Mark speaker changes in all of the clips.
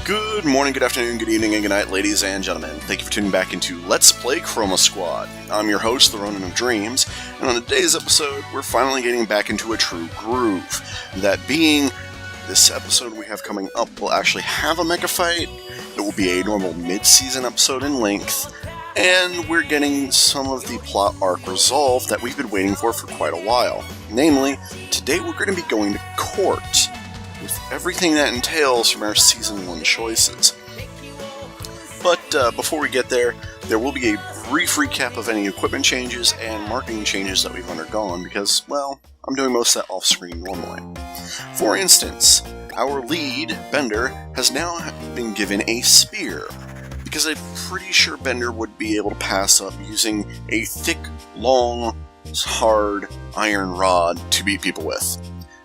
Speaker 1: Good morning, good afternoon, good evening, and good night, ladies and gentlemen. Thank you for tuning back into Let's Play Chroma Squad. I'm your host, the Ronin of Dreams, and on today's episode, we're finally getting back into a true groove. That being, this episode we have coming up will actually have a mecha fight, it will be a normal mid-season episode in length, and we're getting some of the plot arc resolved that we've been waiting for quite a while. Namely, today we're going to be going to court, with everything that entails from our Season 1 choices. But before we get there, there will be a brief recap of any equipment changes and marketing changes that we've undergone because, well, I'm doing most of that off-screen normally. For instance, our lead, Bender, has now been given a spear, because I'm pretty sure Bender would be able to pass up using a thick, long, hard iron rod to beat people with.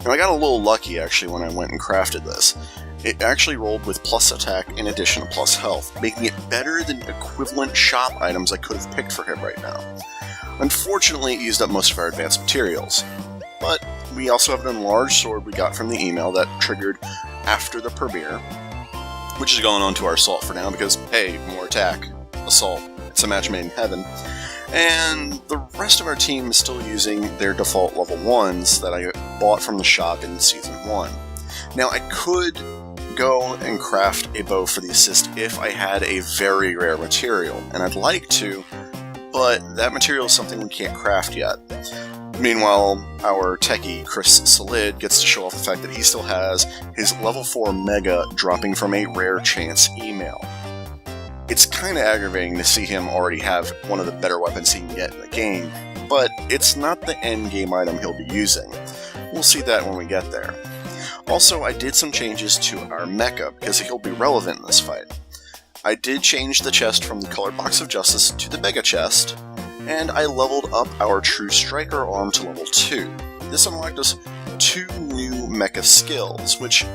Speaker 1: Now, I got a little lucky, actually, when I went and crafted this. It actually rolled with plus attack in addition to plus health, making it better than equivalent shop items I could have picked for him right now. Unfortunately, it used up most of our advanced materials. But we also have an enlarged sword we got from the email that triggered after the premiere, which is going on to our assault for now because, hey, more attack, assault, it's a match made in heaven. And the rest of our team is still using their default level 1s that I bought from the shop in Season 1. Now, I could go and craft a bow for the assist if I had a very rare material, and I'd like to, but that material is something we can't craft yet. Meanwhile, our techie, Chris Solid, gets to show off the fact that he still has his level 4 Mega dropping from a rare chance email. It's kind of aggravating to see him already have one of the better weapons he can get in the game, but it's not the end game item he'll be using. We'll see that when we get there. Also, I did some changes to our mecha, because he'll be relevant in this fight. I did change the chest from the Colored Box of Justice to the Mega Chest, and I leveled up our True Striker arm to level 2. This unlocked us 2 new mecha skills, which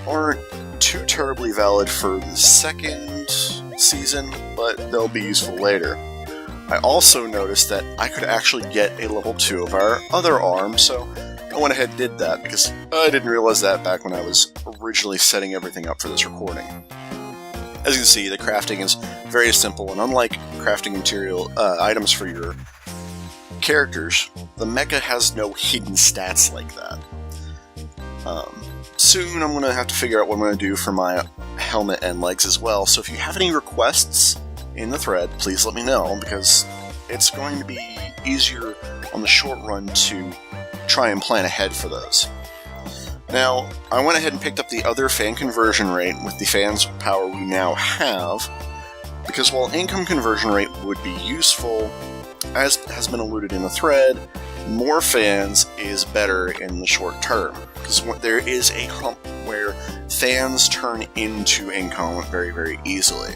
Speaker 1: aren't too terribly valid for the second season, but they'll be useful later. I also noticed that I could actually get a level 2 of our other arm, so I went ahead and did that, because I didn't realize that back when I was originally setting everything up for this recording. As you can see, the crafting is very simple, and unlike crafting material items for your characters, the mecha has no hidden stats like that. Soon I'm going to have to figure out what I'm going to do for my helmet and legs as well, so if you have any requests in the thread, please let me know, because it's going to be easier on the short run to try and plan ahead for those. Now, I went ahead and picked up the other fan conversion rate with the fans power we now have, because while income conversion rate would be useful, as has been alluded in the thread, more fans is better in the short term, because there is a hump where fans turn into income very, very easily.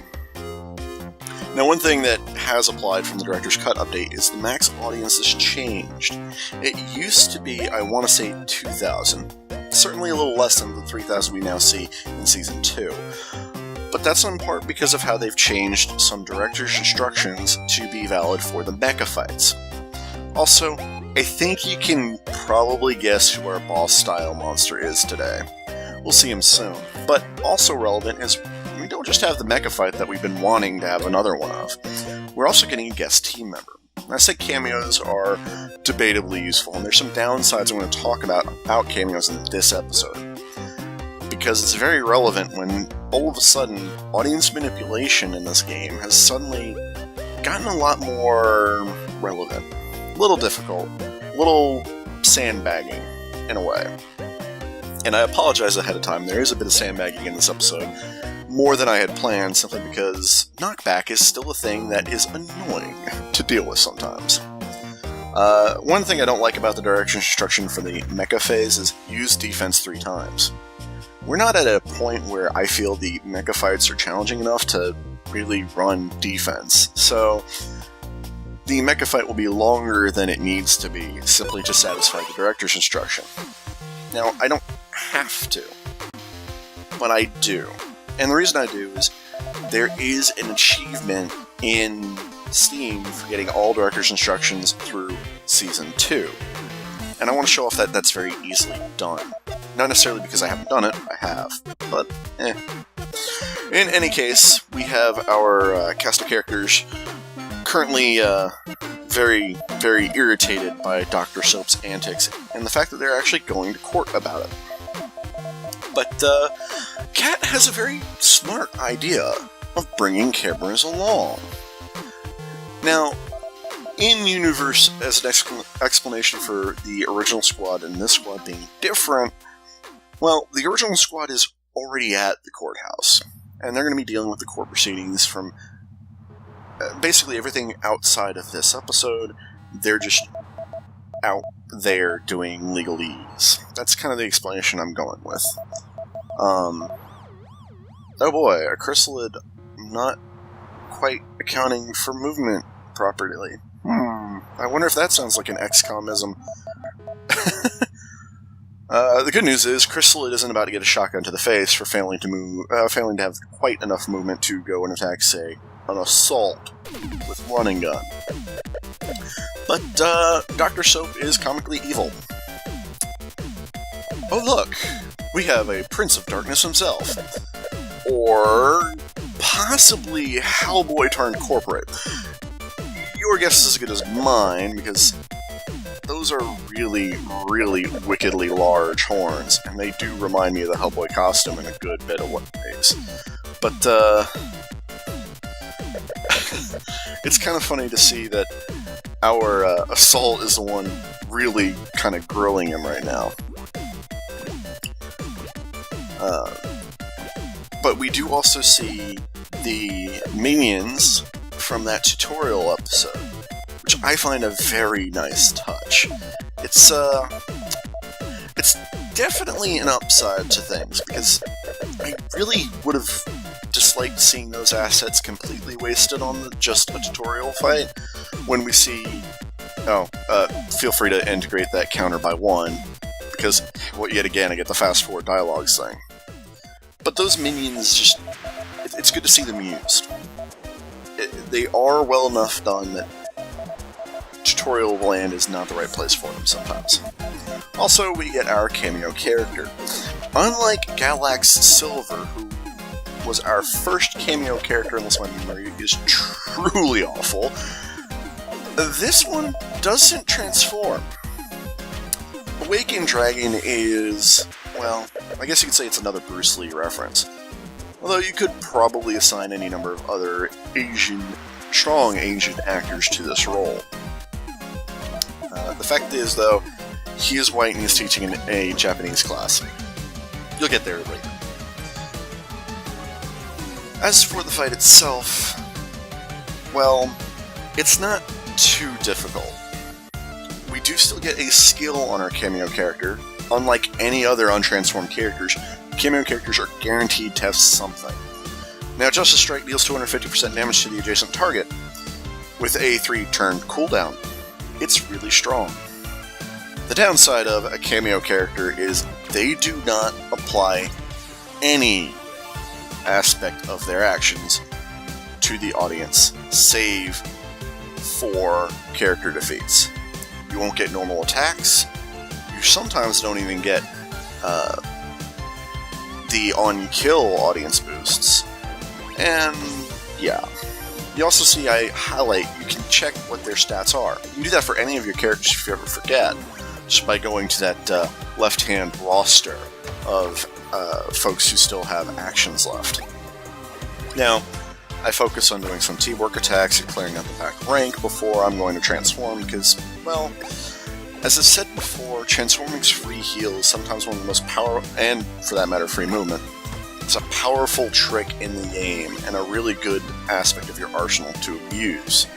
Speaker 1: Now, one thing that has applied from the Director's Cut update is the max audience has changed. It used to be, I want to say, 2,000. Certainly a little less than the 3,000 we now see in Season 2. But that's in part because of how they've changed some Director's instructions to be valid for the mecha fights. Also, I think you can probably guess who our boss-style monster is today. We'll see him soon. But also relevant is we don't just have the mecha fight that we've been wanting to have another one of. We're also getting a guest team member. I said cameos are debatably useful, and there's some downsides I'm going to talk about cameos in this episode. Because it's very relevant when, all of a sudden, audience manipulation in this game has suddenly gotten a lot more relevant. A little difficult, a little sandbagging, in a way. And I apologize ahead of time, there is a bit of sandbagging in this episode, more than I had planned, simply because knockback is still a thing that is annoying to deal with sometimes. One thing I don't like about the direction instruction for the mecha phase is use defense 3 times. We're not at a point where I feel the mecha fights are challenging enough to really run defense, so the mecha fight will be longer than it needs to be, simply to satisfy the director's instruction. Now, I don't have to, but I do. And the reason I do is there is an achievement in Steam for getting all director's instructions through Season 2. And I want to show off that that's very easily done. Not necessarily because I haven't done it, I have, but In any case, we have our cast of characters currently very, very irritated by Dr. Soap's antics and the fact that they're actually going to court about it. But Kat has a very smart idea of bringing cameras along. Now, in-universe, as an explanation for the original squad and this squad being different, well, the original squad is already at the courthouse, and they're going to be dealing with the court proceedings from basically everything outside of this episode. They're just out there doing legalese. That's kind of the explanation I'm going with. Oh boy, a chrysalid not quite accounting for movement properly. I wonder if that sounds like an XCOMism. The good news is, Chrysalid isn't about to get a shotgun to the face for failing to have quite enough movement to go and attack, say, an assault with running gun. But Dr. Soap is comically evil. Oh look, we have a Prince of Darkness himself. Or possibly Hellboy turned corporate. Your guess is as good as mine, because those are really, really wickedly large horns, and they do remind me of the Hellboy costume in a good bit of ways. But, it's kind of funny to see that our Assault is the one really kind of grilling him right now. But we do also see the minions from that tutorial episode, which I find a very nice touch. It's definitely an upside to things, because I really would have disliked seeing those assets completely wasted on just a tutorial fight. When we see... feel free to integrate that counter by 1, because, well, yet again, I get the fast-forward dialogues thing. But those minions just... It's good to see them used. They are well enough done that tutorial land is not the right place for them sometimes. Also, we get our cameo character. Unlike Galax Silver, who was our first cameo character unless my memory is truly awful, this one doesn't transform. Awakened Dragon is, well, I guess you could say it's another Bruce Lee reference. Although you could probably assign any number of other strong Asian actors to this role. The fact is, though, he is white and he's teaching in a Japanese class. You'll get there later. As for the fight itself, well, it's not too difficult. We do still get a skill on our cameo character. Unlike any other untransformed characters, cameo characters are guaranteed to have something. Now, Justice Strike deals 250% damage to the adjacent target, with a 3-turn cooldown. It's really strong. The downside of a cameo character is they do not apply any aspect of their actions to the audience, save for character defeats. You won't get normal attacks. You sometimes don't even get the on-kill audience boosts. And yeah. You also see I highlight, you can check what their stats are. You can do that for any of your characters if you ever forget, just by going to that left-hand roster of folks who still have actions left. Now, I focus on doing some teamwork attacks and clearing out the back rank before I'm going to transform, because, well, as I've said before, transforming's free heal is sometimes one of the most powerful, and for that matter, free movement. It's a powerful trick in the game, and a really good aspect of your arsenal to use.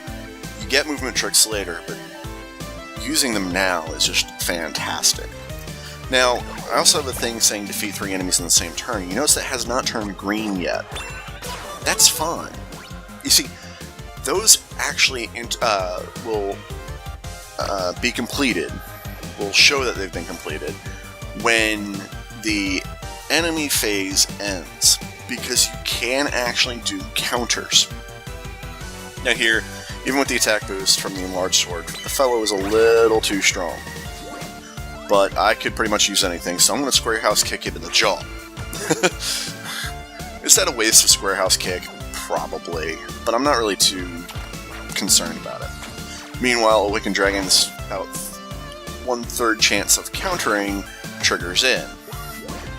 Speaker 1: You get movement tricks later, but using them now is just fantastic. Now, I also have a thing saying defeat 3 enemies in the same turn. You notice that has not turned green yet. That's fine. You see, those actually will be completed, will show that they've been completed, when the enemy phase ends, because you can actually do counters. Now here, even with the attack boost from the enlarged sword, the fellow is a little too strong. But I could pretty much use anything, so I'm going to square house kick it in the jaw. Is that a waste of Square House Kick? Probably, but I'm not really too concerned about it. Meanwhile, Awakened Dragon's about 1/3 chance of countering triggers in.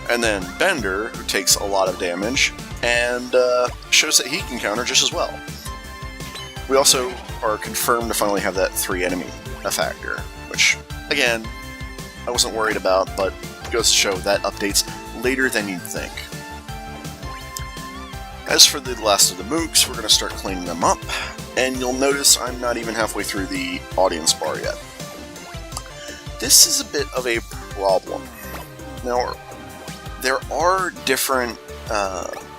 Speaker 1: And then Bender, who takes a lot of damage, and shows that he can counter just as well. We also are confirmed to finally have that 3 enemy effector, which, again, I wasn't worried about, but it goes to show that updates later than you'd think. As for the last of the mooks, we're going to start cleaning them up, and you'll notice I'm not even halfway through the audience bar yet. This is a bit of a problem. Now, there are different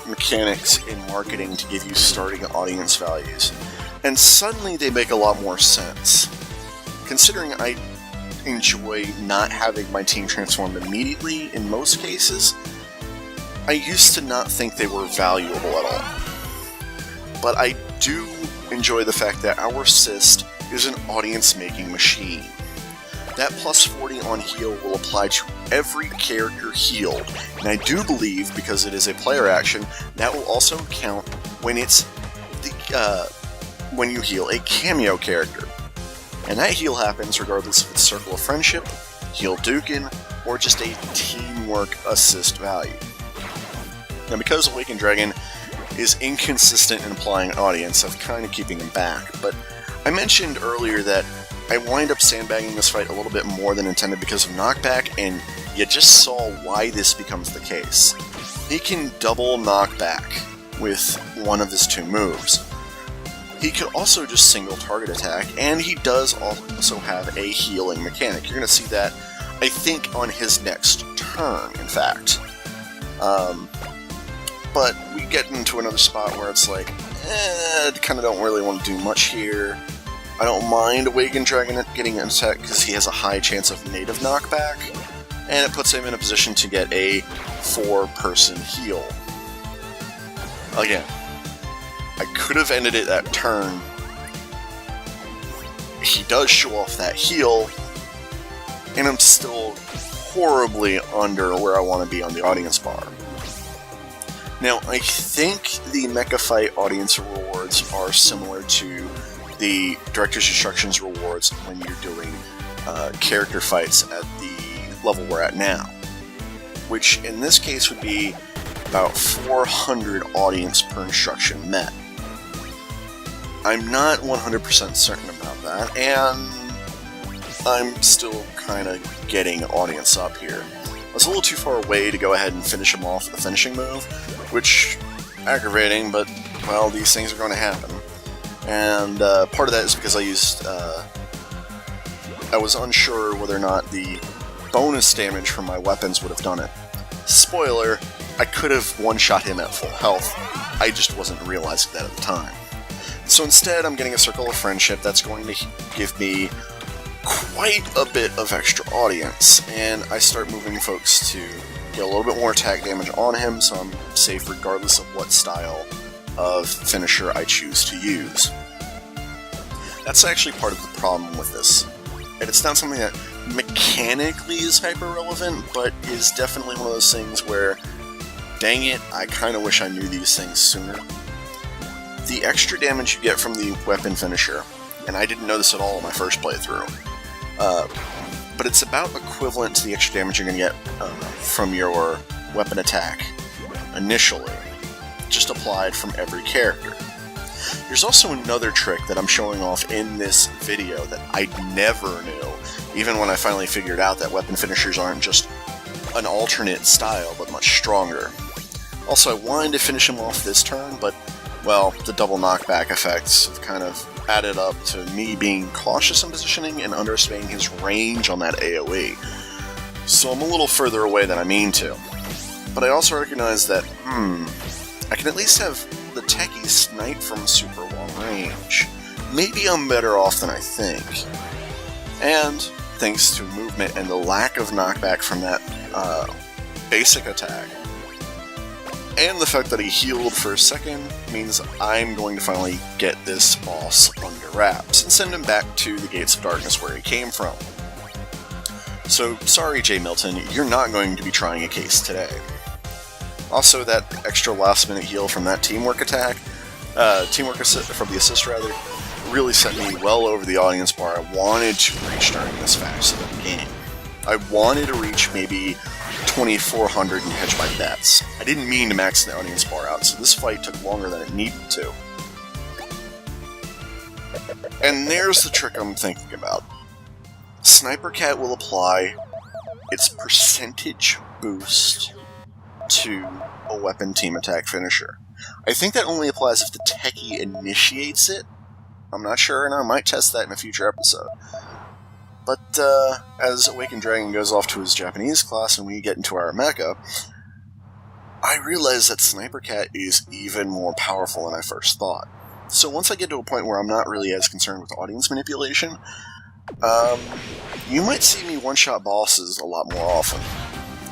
Speaker 1: mechanics in marketing to give you starting audience values, and suddenly they make a lot more sense. Considering I enjoy not having my team transformed immediately in most cases, I used to not think they were valuable at all. But I do enjoy the fact that our assist is an audience-making machine. That plus 40 on heal will apply to every character healed, and I do believe, because it is a player action, that will also count when it's when you heal a cameo character. And that heal happens regardless if it's Circle of Friendship, Heal Dukin, or just a teamwork assist value. Now, because Awakened Dragon is inconsistent in applying audience, I'm kind of keeping him back, but I mentioned earlier that I wind up sandbagging this fight a little bit more than intended because of knockback, and you just saw why this becomes the case. He can double knockback with one of his 2 moves. He could also just single target attack, and he does also have a healing mechanic. You're going to see that, I think, on his next turn, in fact. But we get into another spot where it's like, I kind of don't really want to do much here. I don't mind Awakened Dragon getting an attack because he has a high chance of native knockback, and it puts him in a position to get a 4-person heal. Again, I could have ended it that turn. He does show off that heal, and I'm still horribly under where I want to be on the audience bar. Now, I think the Mecha Fight audience rewards are similar to the Director's Instructions rewards when you're doing character fights at the level we're at now, which in this case would be about 400 audience per instruction met. I'm not 100% certain about that, and I'm still kind of getting audience up here. I was a little too far away to go ahead and finish him off with the finishing move, which, aggravating, but, well, these things are going to happen. And part of that is because I was unsure whether or not the bonus damage from my weapons would have done it. Spoiler, I could have one-shot him at full health, I just wasn't realizing that at the time. So instead, I'm getting a Circle of Friendship that's going to give me quite a bit of extra audience, and I start moving folks to get a little bit more attack damage on him, so I'm safe regardless of what style of finisher I choose to use. That's actually part of the problem with this, and it's not something that mechanically is hyper-relevant, but is definitely one of those things where, dang it, I kind of wish I knew these things sooner. The extra damage you get from the weapon finisher, and I didn't know this at all in my first playthrough, but it's about equivalent to the extra damage you're going to get from your weapon attack initially, just applied from every character. There's also another trick that I'm showing off in this video that I never knew, even when I finally figured out that weapon finishers aren't just an alternate style, but much stronger. Also, I wanted to finish him off this turn, but, well, the double knockback effects have kind of added up to me being cautious in positioning and underestimating his range on that AoE. So I'm a little further away than I mean to. But I also recognize that, I can at least have the techie snipe from super long range. Maybe I'm better off than I think. And, thanks to movement and the lack of knockback from that basic attack, and the fact that he healed for a second, means I'm going to finally get this boss under wraps and send him back to the Gates of Darkness where he came from. So, sorry Jay Milton, you're not going to be trying a case today. Also, that extra last-minute heal from that teamwork attack, from the assist rather, really sent me well over the audience bar I wanted to reach during this phase of the game. I wanted to reach maybe 2400 and hedge my bets. I didn't mean to max the audience bar out, so this fight took longer than it needed to. And there's the trick I'm thinking about. Sniper Cat will apply its percentage boost to a weapon team attack finisher. I think that only applies if the techie initiates it. I'm not sure, and I might test that in a future episode. But as Awakened Dragon goes off to his Japanese class and we get into our mecha, I realize that Sniper Cat is even more powerful than I first thought. So once I get to a point where I'm not really as concerned with audience manipulation, you might see me one-shot bosses a lot more often.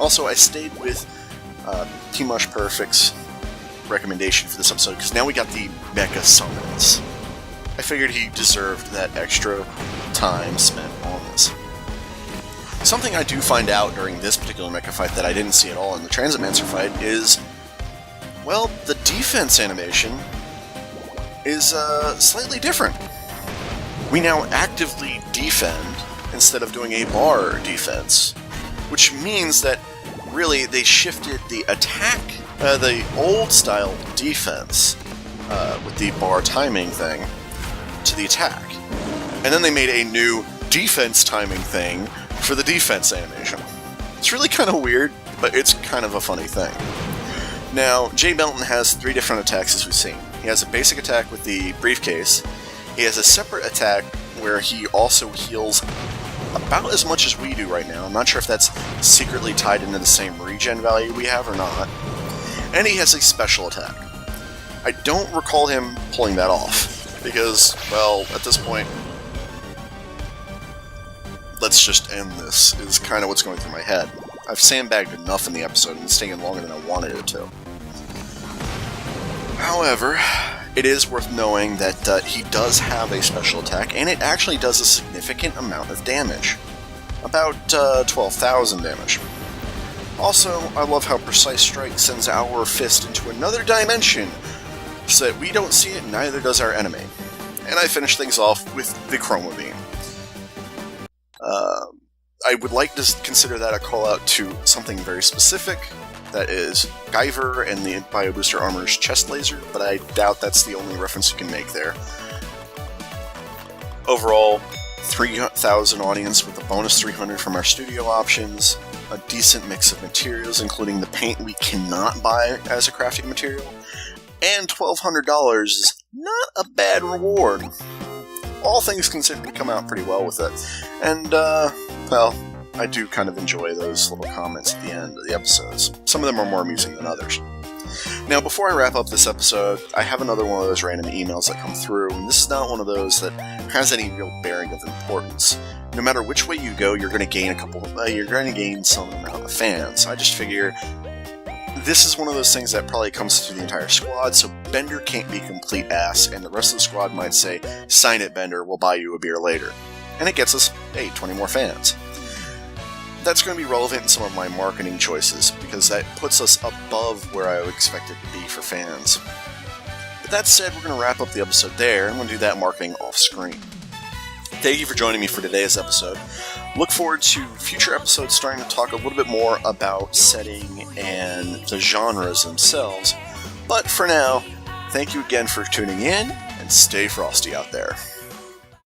Speaker 1: Also, I stayed with Team Mush Perfect's recommendation for this episode, because now we got the mecha summons. I figured he deserved that extra time spent on this. Something I do find out during this particular mecha fight that I didn't see at all in the Transitmancer fight is, well, the defense animation is slightly different. We now actively defend instead of doing a bar defense, which means that really they shifted the attack, the old style defense with the bar timing thing, to the attack. And then they made a new defense timing thing for the defense animation. It's really kind of weird, but it's kind of a funny thing. Now, Jay Belton has 3 different attacks as we've seen. He has a basic attack with the briefcase. He has a separate attack where he also heals about as much as we do right now. I'm not sure if that's secretly tied into the same regen value we have or not. And he has a special attack. I don't recall him pulling that off, because, well, at this point, let's just end this, is kind of what's going through my head. I've sandbagged enough in the episode, and it's taken longer than I wanted it to. However, it is worth knowing that he does have a special attack, and it actually does a significant amount of damage. About 12,000 damage. Also, I love how Precise Strike sends our fist into another dimension, so that we don't see it, neither does our enemy. And I finish things off with the Chroma Beam. I would like to consider that a call out to something very specific, that is Guyver and the Bio Booster Armor's chest laser, but I doubt that's the only reference you can make there. Overall, 3,000 audience with a bonus 300 from our studio options, a decent mix of materials including the paint we cannot buy as a crafting material, and $1,200 is not a bad reward. All things considered, we come out pretty well with it. And, well, I do kind of enjoy those little comments at the end of the episodes. Some of them are more amusing than others. Now, before I wrap up this episode, I have another one of those random emails that come through, and this is not one of those that has any real bearing of importance. No matter which way you go, you're going to gain some amount of fans. I just figure this is one of those things that probably comes through the entire squad, so Bender can't be complete ass, and the rest of the squad might say, "Sign it, Bender, we'll buy you a beer later." And it gets us, hey, 20 more fans. That's going to be relevant in some of my marketing choices, because that puts us above where I would expect it to be for fans. But that said, we're going to wrap up the episode there, and I'm going to do that marketing off-screen. Thank you for joining me for today's episode. Look forward to future episodes starting to talk a little bit more about setting and the genres themselves. But for now, thank you again for tuning in, and stay frosty out there.